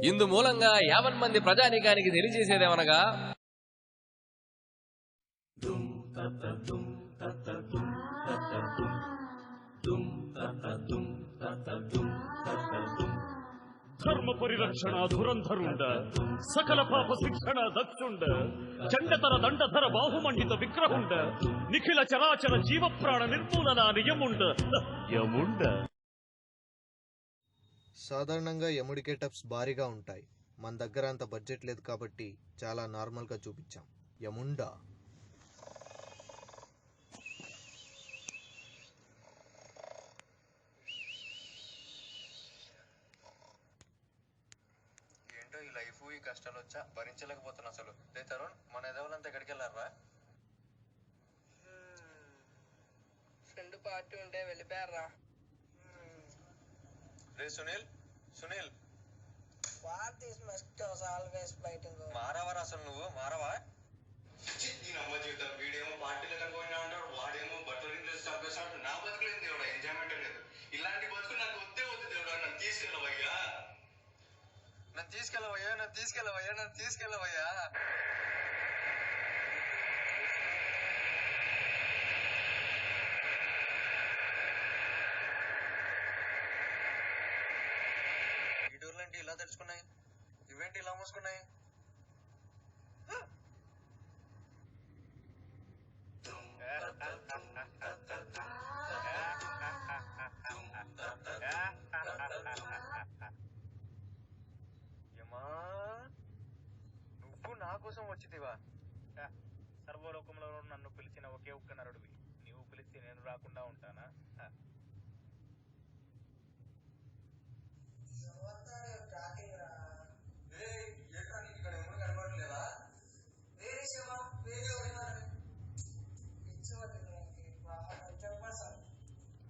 ఇందు మూలంగా 50 మంది ప్రజానీకానికి తెలియజేసేదేమనగా ధర్మ పరిరక్షణ ధురంధరుండ సకల పాప శిక్షణ దక్షుండ చండతర దండధర బాహుమండిత విగ్రహుండ నిఖిల చరాచర జీవ ప్రాణ నిర్మూలన నియముండ యముండ. సాధారణంగా యముడి గెటప్స్ భారీగా ఉంటాయి. మన దగ్గర అంత బడ్జెట్ లేదు కాబట్టి చాలా నార్మల్గా చూపించాం. యముండా ఏంటో ఈ లైఫ్ ఈ కష్టాలు వచ్చా భరించలేకపోతున్నా అసలు. రే తరుణ్, మన ఎదవలంతా ఎక్కడికి వెళ్ళారా? ఫ్రెండ్ పార్టీ ఉంటే వెళ్ళిపోయారా? రే Sunil, Sunil what is must always fighting. మారవరా అసలు, నువ్వు మారవా? ఈ నమ్మ జీవితం, వీడేమో పార్టీలకు పోయినా ఉంటాడు, వాడేమో బట్టలు చంపేస్తాడు. నా బతుకులేదు దేవుడా, ఎంజాయ్మెంట్ లేదు. ఇలాంటి బతుకు నాకు వద్దే వద్దు దేవుడా. నన్ను తీసుకెళ్ళవయ్యా, నన్ను తీసుకెళ్ళవయ్యా, నన్ను తీసుకెళ్ళవయ్యా, నన్ను తీసుకెళ్ళవయ్యా. ఈ డోర్లేంటి ఇలా తెరుచుకున్నాయి? ఇవేంటి ఇలా మూసుకున్నాయి? నువ్వు నా కోసం వచ్చితివా? సర్వలోకంలో నన్ను పిలిచిన ఒకే ఒక్క నరుడివి. నీవు పిలిస్తే నేను రాకుండా ఉంటానా?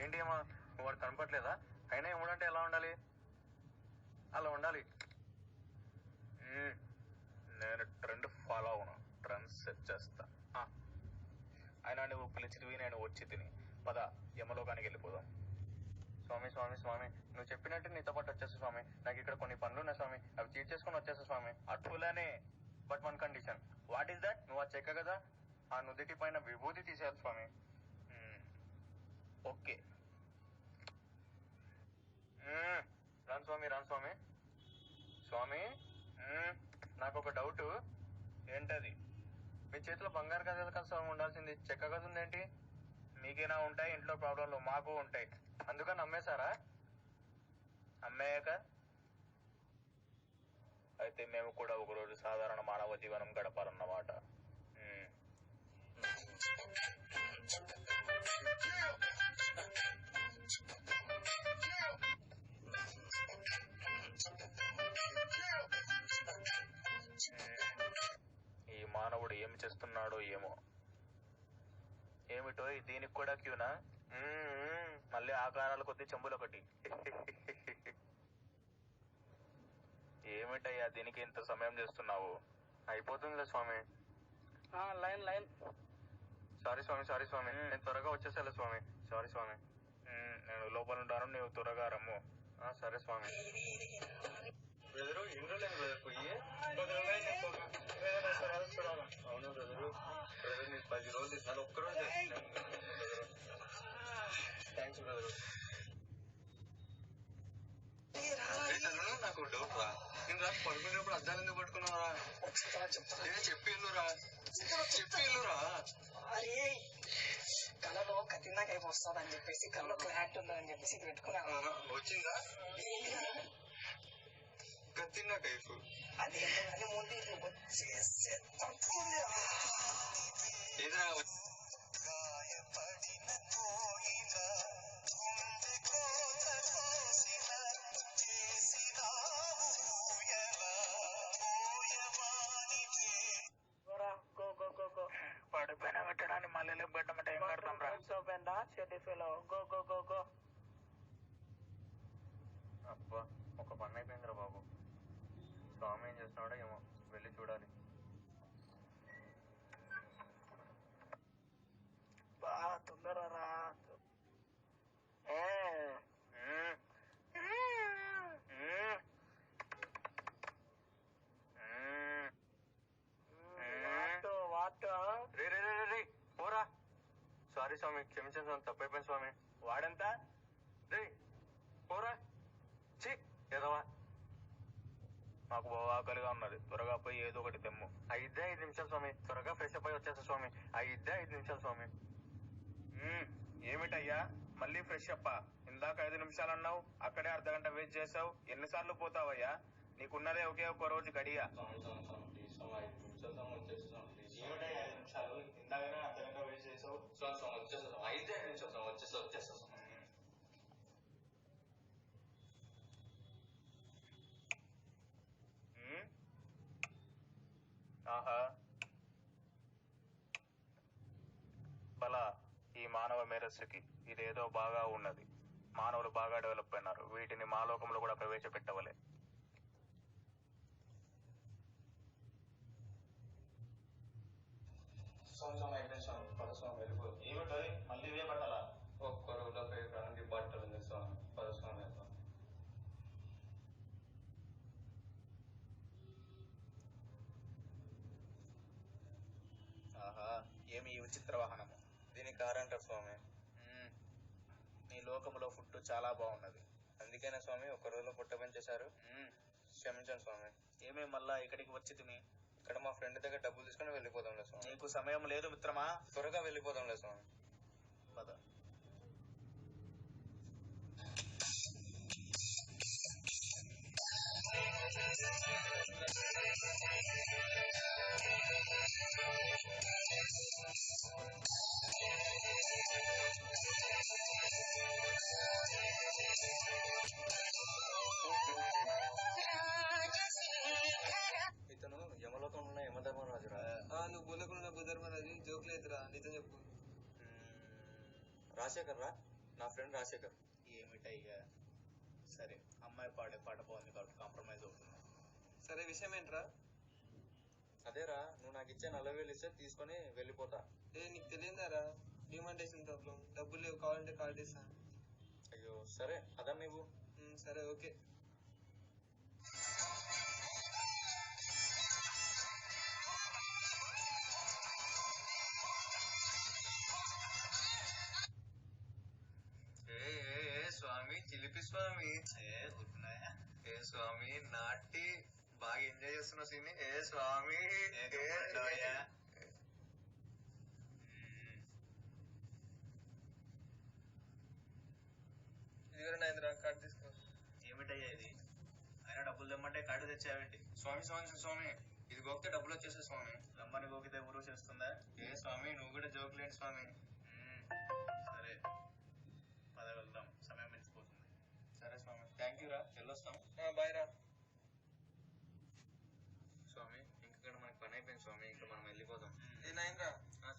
ఏంటి ఏమా, నువ్వు వాడు కనపట్లేదా? అయినా ఏముడంటే ఎలా ఉండాలి? అలా ఉండాలి. నేను ట్రెండ్ ఫాలో అవును, ట్రెండ్ సెట్ చేస్తా. అయినా నువ్వు పిలిచితివి, నేను వచ్చి తిని. పద, యమలోకానికి వెళ్ళిపోదాం. స్వామి స్వామి స్వామి, నువ్వు చెప్పినట్టు నీతో పాటు వచ్చేస్తా స్వామి. నాకు ఇక్కడ కొన్ని పనులు ఉన్నాయి స్వామి, అవి తీర్చేసుకొని వచ్చేస్తా స్వామి. అటులనే. But one condition. What is that? నువ్వు ఆ చెక్క కదా, ఆ నుదిటి పైన విభూతి తీసేయాలి స్వామి. ఓకే. రాను స్వామి, రాను స్వామి. స్వామి, నాకు ఒక డౌట్. ఏంటది? మీ చేతిలో బంగారు గదలు కదా స్వామి ఉండాల్సింది, చెక్క గద ఉందేంటి? మీకైనా ఉంటాయి, ఇంట్లో ప్రాబ్లంలు మాకు ఉంటాయి. అందుకని నమ్మేశారా? అమ్మేయక అయితే మేము కూడా ఒకరోజు సాధారణ మానవ జీవనం గడపాలన్నమాట. ఈ మానవుడు ఏమి చేస్తున్నాడో ఏమో. ఏమిటో దీనికి కూడా క్యూనా? మళ్ళీ ఆకారాల కొద్ది చెంబులొకటి. ఏమిటయ్యా దీనికి ఇంత సమయం చేస్తున్నావు? అయిపోతుందిలే స్వామి. Line line. సారీ స్వామి, సారీ స్వామి, నేను త్వరగా వచ్చేసాలే స్వామి. సారీ స్వామి. నేను లోపల ఉంటాను, నీవు త్వరగా రమ్ము. సరే స్వామి. బ్రదరు, ఎన్ని రోజులు బ్రదర్ పోయి? అవును బ్రదరు. బ్రదర్ నీకు 10 రోజులు ఇస్తాను, ఒక్కరోజు. Thanks brother. నాకు డౌట్ రా, నేను రాత్రి పడుకునేటప్పుడు అద్దాలు ఎందుకు పట్టుకున్నావురా? చెప్పి వెళ్ళురా, చెప్పి వెళ్ళురా. కళలో కఠిన కైపు వస్తుందని చెప్పేసి, కళలో క్లారిటీ ఉందని చెప్పేసి ఇది పెట్టుకున్నాను. వచ్చిందా కత్తిన్న కైఫ్? అదేంటో కానీ ముందు ఇది వచ్చేసే ఏదైనా పడిపోయిన పెట్టడానికి మళ్ళీ పెట్టమంటే ఏం కడతాం రా? Go go go go. అబ్బా, ఒక పని అయిపోయిందిరా బాబు. స్వామి ఏం చేస్తున్నాడో ఏమో, వెళ్ళి చూడాలి. తొందర రా. స్వామి క్షమించండి స్వామి తప్పైపోయింది స్వామి. వాడెంత రే పోరా చి ఎదవా. మాకు బాగా ఆకలిగా ఉన్నది, త్వరగా పోయి ఏదో ఒకటి తెమ్ము. 5 నిమిషాలు స్వామి, త్వరగా ఫ్రెష్ అప్ అయి వచ్చేస్తా స్వామి. 5 నిమిషాలు స్వామి. ఏమిటయ్యా మళ్ళీ ఫ్రెష్ అప్పా? ఇందాక 5 నిమిషాలు అన్నావు, అక్కడే అర్ధగంట వెయిట్ చేసావు. ఎన్నిసార్లు పోతావయ్యా? నీకున్నదే ఒకే ఒక్క రోజు గడియ. ఏమిటయ్యా 5 నిమిషాలు? ఇందాకనే అర్ధగంట వెయిట్ చేసావు. వచ్చేస్తాం 5 నిమిషాలు వచ్చేస్తాం. ఆహా బలా, ఈ మానవ మేధస్సుకి ఇదేదో బాగా ఉన్నది. మానవులు బాగా డెవలప్ అయినారు, వీటిని మా లోకంలో కూడా ప్రవేశపెట్టవలే. ఏమిటో మళ్ళీ ఇవే బట్టలా? ఒక్క రోజు బట్టలు ఉంది స్వామి. పదస్వామి ఆహా, ఏమి ఈ విచిత్ర వాహనము? దీనికి కారంటారు స్వామి. మీ లోకములో ఫుడ్ చాలా బాగున్నది, అందుకేనా స్వామి ఒక్క రోజులో పుట్ట పెంచేశారు. క్షమించండి స్వామి. ఏమేమి మళ్ళా ఇక్కడికి వచ్చి తిని? ఇక్కడ మా ఫ్రెండ్ దగ్గర డబ్బులు తీసుకుని వెళ్ళిపోదాంలే స్వామి. నీకు సమయం లేదు మిత్రమా, త్వరగా వెళ్ళిపోదాంలే స్వామి. పద. ఇతను యమలోకంలో ఉన్న యమధర్మరాజురా? నువ్వు భూలోకంలో భూధర్మరాజు. జోక్ లేదురా, నిజం చెప్పు. రాజశేఖర్ రా, నా ఫ్రెండ్ రాజశేఖర్. ఏమిటయ్యా? సరే, అమ్మాయి పాడే పాట బాగుంది కాబట్టి కాంప్రమైజ్ అవుతుంది. సరే, విషయం ఏంట్రా? అదేరా, నువ్వు నాకు ఇచ్చే 40,000 ఇస్తే తీసుకొని వెళ్ళిపోతా. నీకు తెలియదారా, డిమాండేషన్ ప్రాబ్లం. డబ్బులు లేవు, కావాలంటే కార్డు ఇస్తాను. అయ్యో సరే, అదా నువ్వు. సరే, ఓకే. స్వామి చిలిపి స్వామి. ఏ స్వామి నాటి బాగా ఎంజాయ్ చేస్తున్నావు సీని. ఏ స్వామి ఇదిగోరా కార్డు తీసుకో. ఏమిటయ్యా ఇది? అయినా డబ్బులు తెమ్మంటే కార్డు తెచ్చావేంటి? స్వామి స్వామి స్వామి, ఇది గోకితే డబ్బులు వచ్చేసా స్వామి. రమ్మని గోకితే ఊరు చేస్తుందా? ఏ స్వామి నువ్వు కూడా జోకులేంటి స్వామి. సరే పద వెళ్దాం, సమయం మించిపోతుంది. సరే స్వామి, థ్యాంక్ యూ రా, వెళ్ళొస్తాం. బాయ్ రా. స్వామి ఇంకెక్కడ మనకి పని అయిపోయింది స్వామి, ఇంకా మనం వెళ్ళిపోదాం. ఏనాయినరా?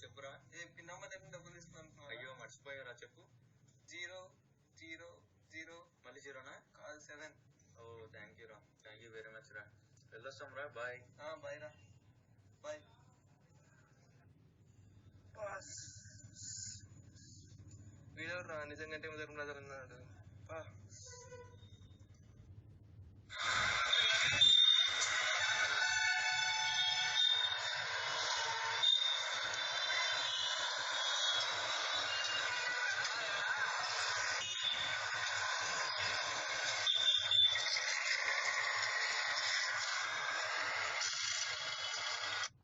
చెప్పురా. పిన్ నెంబర్ దగ్గర డబ్బులు తీసుకున్నాను. అయ్యో మర్చిపోయారా, చెప్పు. 000 మళ్ళీ 0నా? కాదు 7. ఓ థ్యాంక్ యూ రా, థ్యాంక్ యూ వెరీ మచ్ రా. వెళ్ళొస్తాం రా, బాయ్. బాయ్ రా, బాయ్. వీడెవరు రా, నిజంగా ధర్మరాజు అన్నాడు.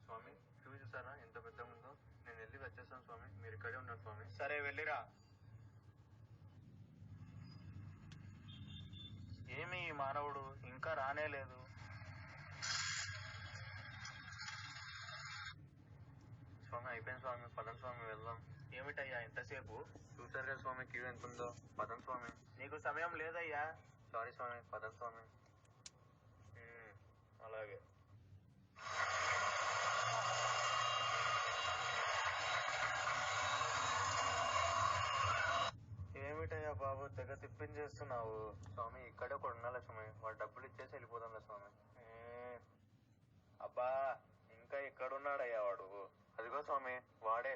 స్వామి చూసారా ఎంత పెద్ద ఉందో? నేను వెళ్ళి వచ్చేస్తాను స్వామి, మీరు ఇక్కడే ఉన్నారు స్వామి. సరే వెళ్ళిరా. ఏమి ఈ మానవుడు ఇంకా రానే లేదు? స్వామి అయిపోయింది స్వామి, పదం స్వామి వెళ్దాం. ఏమిటయ్యా ఇంతసేపు? చూసారు కదా స్వామి క్యూ ఎంత ఉందో. పదం స్వామి. నీకు సమయం లేదయ్యా. సారీ స్వామి, పదం స్వామి. అలాగే. ఏమిటయ్యా బాబు తెగ తిప్పించేస్తున్నావు? స్వామి ఇక్కడే ఒకడు ఉండాలి స్వామి, వాడు డబ్బులు ఇచ్చేసి వెళ్ళిపోదాంలే స్వామి. అబ్బా ఇంకా ఇక్కడున్నాడయ్యా వాడు. అదిగో స్వామి వాడే.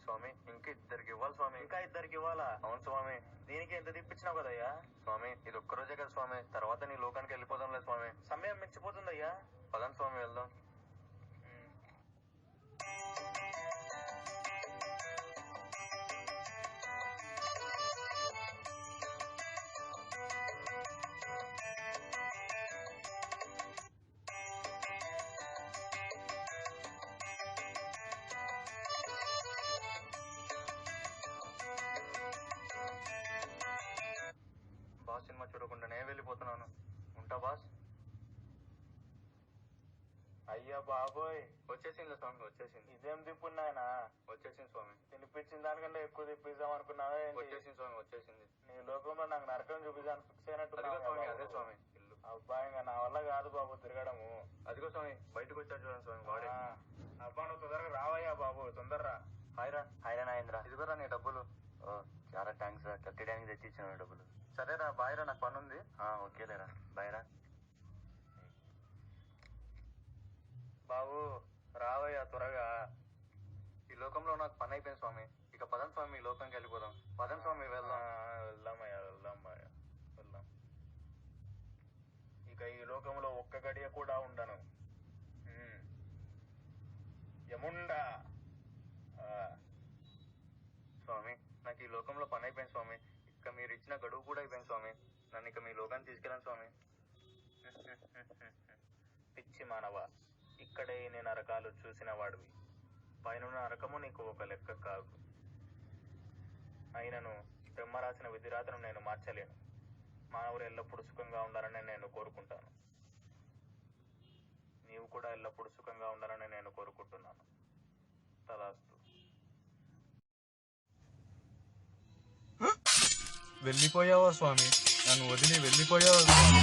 స్వామి ఇంక 2 ఇవ్వాలి అవును స్వామి, ఇంకా ఇద్దరికి ఇవ్వాలా? అవును స్వామి, దీనికి ఎంత తిప్పించినావు కదయ్యా? స్వామి, ఇది ఒక్కరోజే కదా స్వామి, తర్వాత నీ లోకానికి వెళ్ళిపోదాంలే స్వామి. సమయం మించిపోతుందయ్యా. పదండి స్వామి, వెళ్దాం. బాస్ సినిమా చూడకుండానే వెళ్ళిపోతున్నాను. ఉంటా బాస్. అయ్యా బాబోయ్, వచ్చేసింది స్వామి, వచ్చేసింది. ఇదేం తిప్పున్నాయనా? వచ్చేసింది స్వామి. తినిపించిన దానికంటే ఎక్కువ తిప్పిద్దాం అనుకున్నావే? వచ్చేసింది స్వామి, వచ్చేసింది. నీ లోకంలో నాకు నరకం చూపిద్దాను ఫిక్స్ అయినట్టు స్వామి. అదే స్వామి ఇల్లు. అబ్బాయి, ఇంకా నా వల్ల కాదు బాబు తిరగడము. అదిగో స్వామి, బయటకు వచ్చాడు చూడండి స్వామి, వాడే. అబ్బా, నువ్వు తొందరగా రావయ్యా బాబు, తొందరరా. హాయ్రా. హాయ్రా నాయేంద్ర. ఇదిగోరా నీ డబ్బులు. చాలా థ్యాంక్స్ రా, కట్టడానికి తెచ్చిచ్చాను డబ్బులు. సరేరా, బాయ్ రా, నాకు పని ఉంది. ఓకేలేరా, బాయ్ రా. బాబు రావయ్యా త్వరగా. ఈ లోకంలో నాకు పని అయిపోయింది స్వామి, ఇక పదం స్వామి ఈ లోకంకి వెళ్ళిపోదాం. పదం స్వామి, వెళ్దాం. వెళ్దామయ్యా, వెళ్దాం. ఇక ఈ లోకంలో ఒక్క గడియ కూడా ఉండను. యముండా. స్వామి, నాకు ఈ లోకంలో పని అయిపోయింది స్వామి, ఇక మీరు ఇచ్చిన గడువు కూడా అయిపోయింది స్వామి. నన్ను ఇక మీ లోకాన్ని తీసుకెళ్ళండి స్వామి. పిచ్చి మానవ, ఇక్కడే నేను నరకాలు చూసిన వాడివి. పైన నరకము నీకు ఒక లెక్క కాదు. అయినను బ్రహ్మ రాసిన విధిరాతను నేను మార్చలేను. మానవులు ఎల్లప్పుడూ సుఖంగా ఉండాలని నేను కోరుకుంటాను. నీవు కూడా ఎల్లప్పుడూ సుఖంగా ఉండాలని నేను కోరుకుంటున్నాను. తదాస్తు. వెళ్ళిపోయావా స్వామి? నన్ను వదిలి వెళ్ళిపోయావా స్వామి?